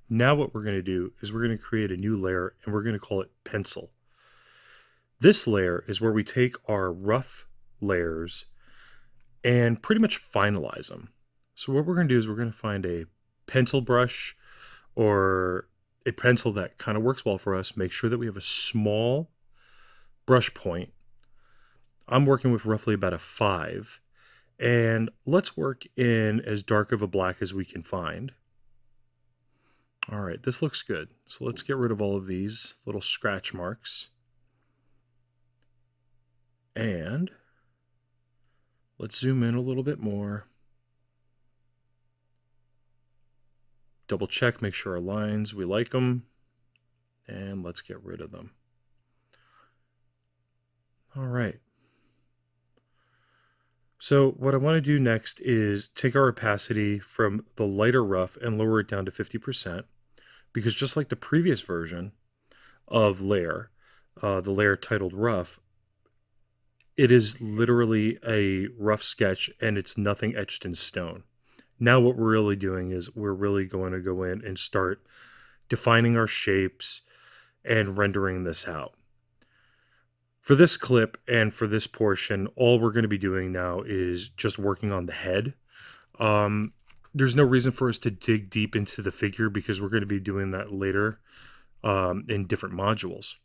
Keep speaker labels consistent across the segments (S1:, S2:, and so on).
S1: Now what we're going to do is we're going to create a new layer and we're going to call it pencil. This layer is where we take our rough layers and pretty much finalize them. So what we're going to do is we're going to find a pencil brush or a pencil that kind of works well for us. Make sure that we have a small brush point. I'm working with roughly about a 5. And let's work in as dark of a black as we can find. All right, this looks good. So let's get rid of all of these little scratch marks. And let's zoom in a little bit more. Double check, make sure our lines, we like them. And let's get rid of them. All right. So what I want to do next is take our opacity from the lighter rough and lower it down to 50%, because just like the previous version of layer, the layer titled rough, it is literally a rough sketch and it's nothing etched in stone. Now what we're really doing is we're really going to go in and start defining our shapes and rendering this out. For this clip and for this portion, all we're going to be doing now is just working on the head. There's no reason for us to dig deep into the figure because we're going to be doing that later in different modules.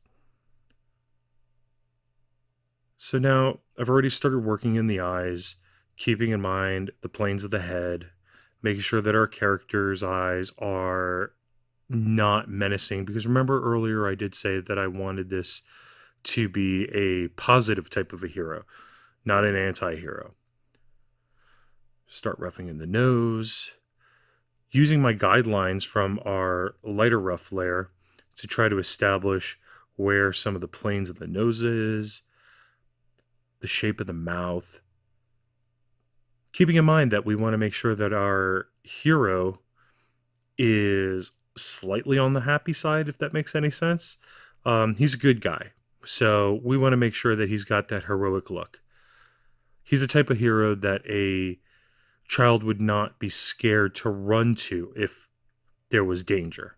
S1: So now I've already started working in the eyes, keeping in mind the planes of the head, making sure that our character's eyes are not menacing. Because remember earlier I did say that I wanted this to be a positive type of a hero, not an anti-hero. Start roughing in the nose, using my guidelines from our lighter rough layer to try to establish where some of the planes of the nose is, the shape of the mouth. Keeping in mind that we want to make sure that our hero is slightly on the happy side, if that makes any sense. He's a good guy, so we want to make sure that he's got that heroic look. He's the type of hero that a child would not be scared to run to if there was danger.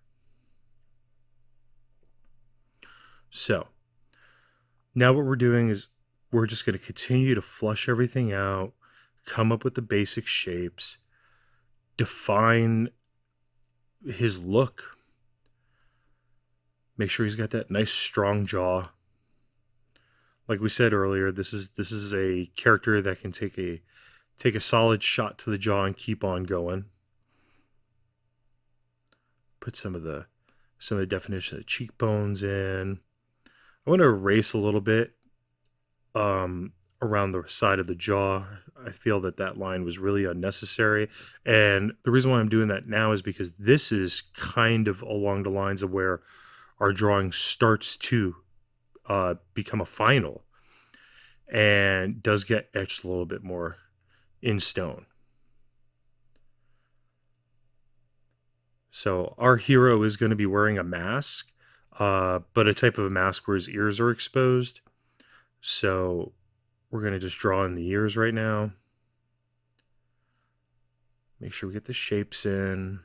S1: So now what we're doing is we're just going to continue to flush everything out, come up with the basic shapes, define his look, make sure he's got that nice strong jaw. Like we said earlier, this is a character that can take a solid shot to the jaw and keep on going. Put some of the definition of the cheekbones in. I want to erase a little bit around the side of the jaw. I feel that line was really unnecessary. And the reason why I'm doing that now is because this is kind of along the lines of where our drawing starts to become a final and does get etched a little bit more in stone. So our hero is going to be wearing a mask, but a type of a mask where his ears are exposed. So we're going to just draw in the ears right now. Make sure we get the shapes in.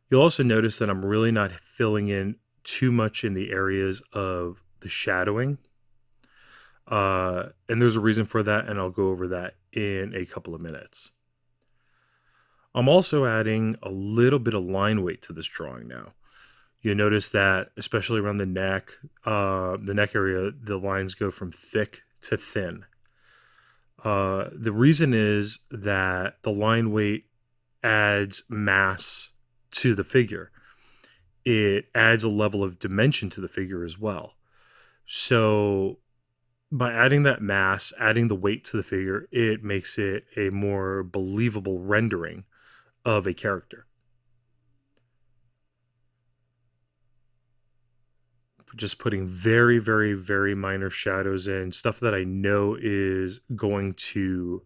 S1: You'll also notice that I'm really not filling in too much in the areas of the shadowing. And there's a reason for that, and I'll go over that in a couple of minutes. I'm also adding a little bit of line weight to this drawing now. You'll notice that, especially around the neck area, the lines go from thick to thin. The reason is that the line weight adds mass to the figure. It adds a level of dimension to the figure as well. So by adding that mass, adding the weight to the figure, it makes it a more believable rendering of a character. Just putting very, very, very minor shadows in, stuff that I know is going to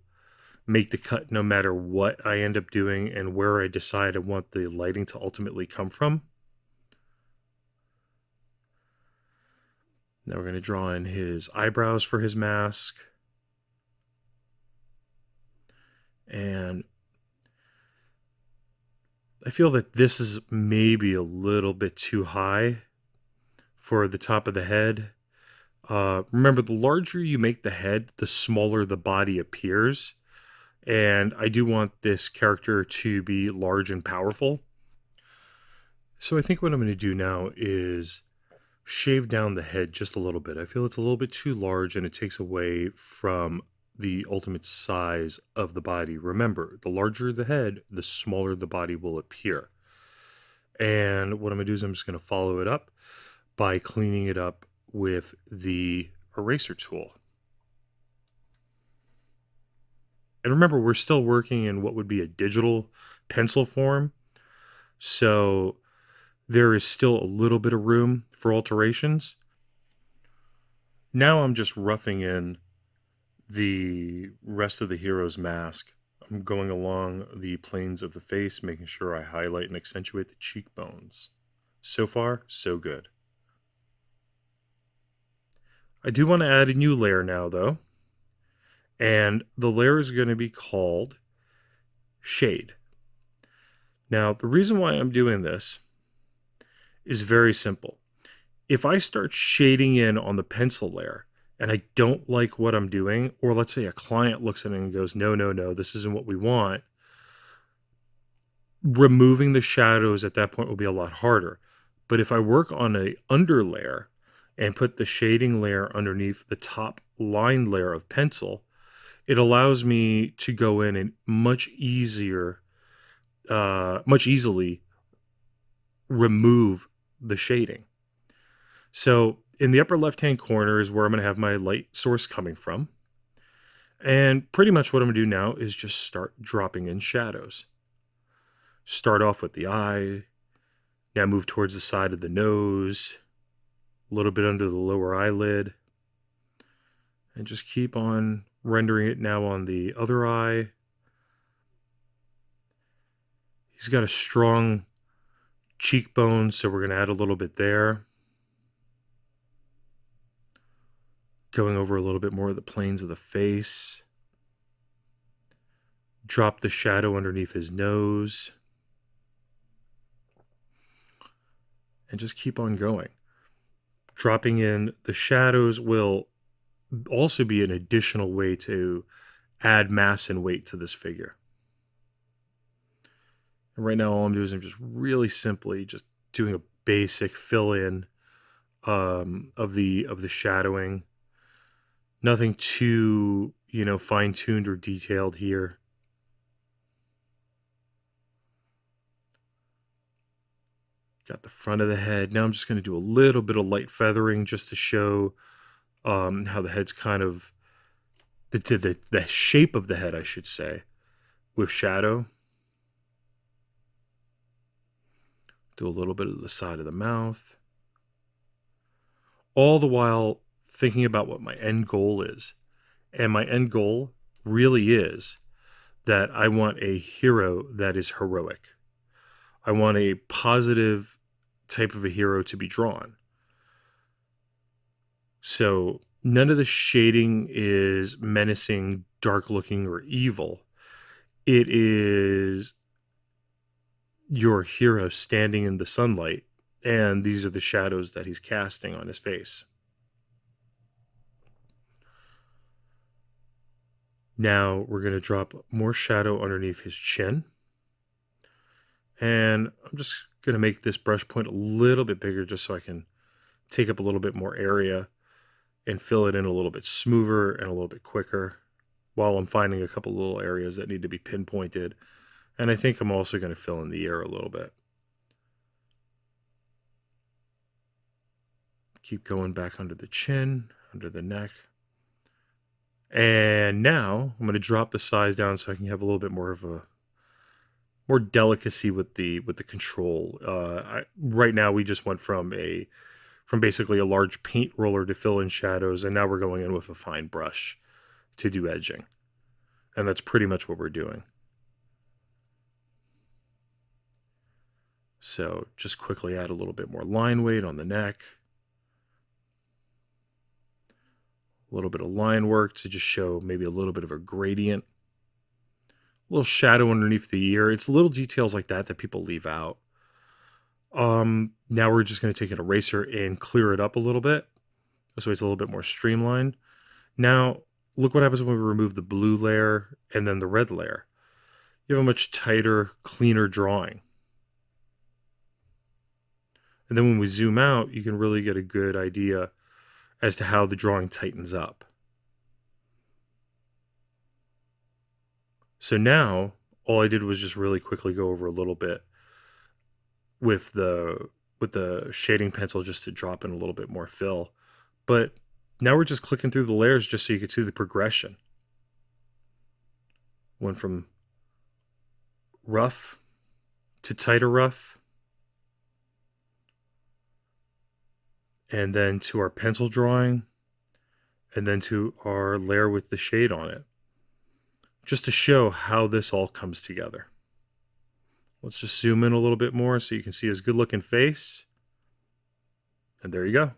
S1: make the cut no matter what I end up doing and where I decide I want the lighting to ultimately come from. Now we're going to draw in his eyebrows for his mask. And I feel that this is maybe a little bit too high for the top of the head. Remember, the larger you make the head, the smaller the body appears. And I do want this character to be large and powerful. So I think what I'm going to do now is shave down the head just a little bit. I feel it's a little bit too large and it takes away from the ultimate size of the body. Remember, the larger the head, the smaller the body will appear. And what I'm going to do is I'm just going to follow it up by cleaning it up with the eraser tool. And remember, we're still working in what would be a digital pencil form. So there is still a little bit of room for alterations. Now I'm just roughing in the rest of the hero's mask. I'm going along the planes of the face, making sure I highlight and accentuate the cheekbones. So far, so good. I do want to add a new layer now, though. And the layer is going to be called Shade. Now, the reason why I'm doing this is very simple. If I start shading in on the pencil layer and I don't like what I'm doing, or let's say a client looks at it and goes, no, no, no, this isn't what we want, removing the shadows at that point will be a lot harder. But if I work on a underlayer and put the shading layer underneath the top line layer of pencil, it allows me to go in and much easily remove the shading. So in the upper left-hand corner is where I'm going to have my light source coming from. And pretty much what I'm going to do now is just start dropping in shadows. Start off with the eye, now move towards the side of the nose, a little bit under the lower eyelid, and just keep on rendering it now on the other eye. He's got a strong cheekbone, so we're going to add a little bit there. Going over a little bit more of the planes of the face. Drop the shadow underneath his nose. And just keep on going. Dropping in the shadows will also be an additional way to add mass and weight to this figure. And right now all I'm doing is I'm just really simply just doing a basic fill-in of the shadowing. Nothing too, fine-tuned or detailed here. Got the front of the head. Now I'm just going to do a little bit of light feathering just to show how the head's kind of, the shape of the head, I should say, with shadow. Do a little bit of the side of the mouth. All the while thinking about what my end goal is. And my end goal really is that I want a hero that is heroic. I want a positive type of a hero to be drawn. So none of the shading is menacing, dark looking, or evil. It is your hero standing in the sunlight, and these are the shadows that he's casting on his face. Now we're going to drop more shadow underneath his chin. And I'm just going to make this brush point a little bit bigger just so I can take up a little bit more area and fill it in a little bit smoother and a little bit quicker while I'm finding a couple little areas that need to be pinpointed. And I think I'm also going to fill in the ear a little bit. Keep going back under the chin, under the neck. And now I'm going to drop the size down so I can have a little bit more of a more delicacy with the control. Right now we just went from basically a large paint roller to fill in shadows, and now we're going in with a fine brush to do edging. And that's pretty much what we're doing. So just quickly add a little bit more line weight on the neck. A little bit of line work to just show maybe a little bit of a gradient. little shadow underneath the ear. It's little details like that that people leave out. Now we're just going to take an eraser and clear it up a little bit, so it's a little bit more streamlined. Now, look what happens when we remove the blue layer and then the red layer. You have a much tighter, cleaner drawing. And then when we zoom out, you can really get a good idea as to how the drawing tightens up. So now, all I did was just really quickly go over a little bit with the shading pencil just to drop in a little bit more fill. But now we're just clicking through the layers just so you can see the progression. Went from rough to tighter rough, and then to our pencil drawing, and then to our layer with the shade on it, just to show how this all comes together. Let's just zoom in a little bit more so you can see his good looking face. And there you go.